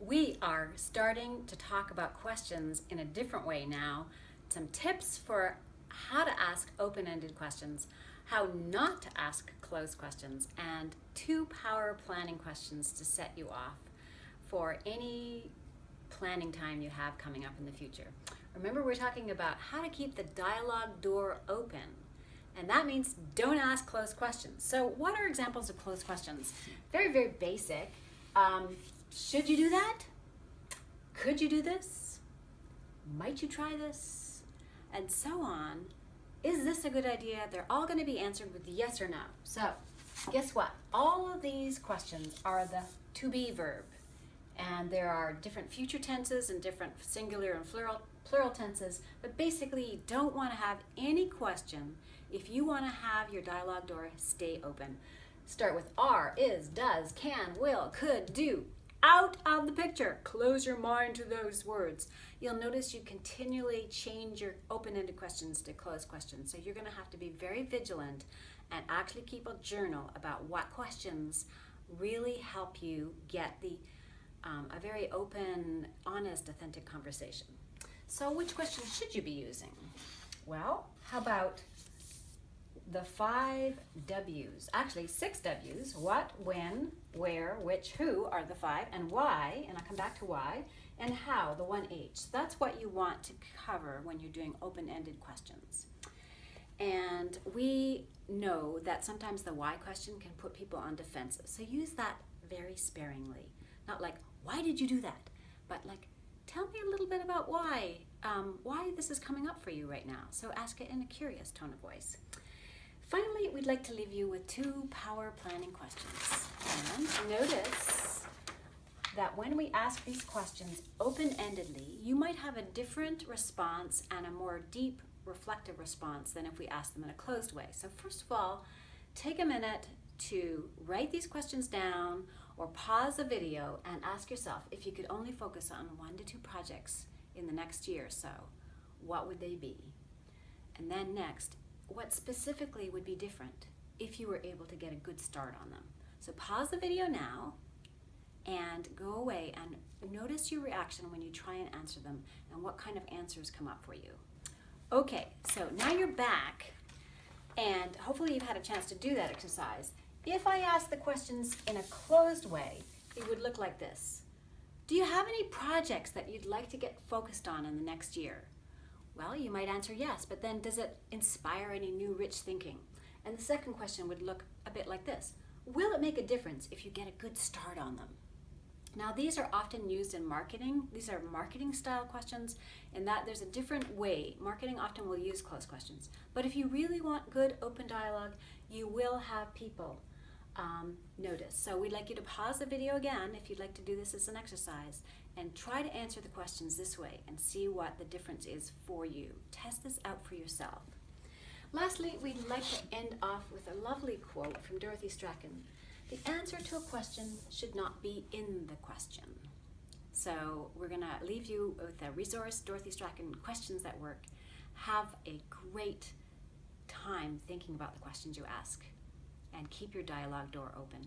We are starting to talk about questions in a different way now. Some tips for how to ask open-ended questions, how not to ask closed questions, and 2 power planning questions to set you off for any planning time you have coming up in the future. Remember, we're talking about how to keep the dialogue door open. And that means don't ask closed questions. So what are examples of closed questions? Very, very basic. Should you do that? Could you do this? Might you try this? And so on. Is this a good idea? They're all going to be answered with yes or no. So guess what? All of these questions are the to be verb. And there are different future tenses and different singular and plural tenses. But basically, you don't want to have any question if you want to have your dialogue door stay open. Start with are, is, does, can, will, could, do. Out of the picture. Close your mind to those words. You'll notice you continually change your open-ended questions to closed questions. So you're going to have to be very vigilant and actually keep a journal about what questions really help you get a very open, honest, authentic conversation. So which questions should you be using? Well, how about the 5 W's, actually 6 W's, what, when, where, which, who are the 5, and why, and I'll come back to why, and how, the 1 H. That's what you want to cover when you're doing open-ended questions. And we know that sometimes the why question can put people on defensive, so use that very sparingly. Not like, why did you do that? But like, tell me a little bit about why this is coming up for you right now. So ask it in a curious tone of voice. Finally, we'd like to leave you with 2 power planning questions. And notice that when we ask these questions open-endedly, you might have a different response and a more deep, reflective response than if we ask them in a closed way. So first of all, take a minute to write these questions down or pause the video and ask yourself, if you could only focus on 1 to 2 projects in the next year or so, what would they be? And then next, what specifically would be different if you were able to get a good start on them? So pause the video now and go away and notice your reaction when you try and answer them and what kind of answers come up for you. Okay, so now you're back and hopefully you've had a chance to do that exercise. If I ask the questions in a closed way, it would look like this. Do you have any projects that you'd like to get focused on in the next year? Well, you might answer yes, but then does it inspire any new rich thinking? And the second question would look a bit like this. Will it make a difference if you get a good start on them? Now, these are often used in marketing. These are marketing style questions in that there's a different way. Marketing often will use closed questions. But if you really want good open dialogue, you will have people notice. So we'd like you to pause the video again if you'd like to do this as an exercise and try to answer the questions this way and see what the difference is for you. Test this out for yourself. Lastly, we'd like to end off with a lovely quote from Dorothy Strachan. The answer to a question should not be in the question. So we're going to leave you with a resource, Dorothy Strachan, Questions That Work. Have a great time thinking about the questions you ask and keep your dialogue door open.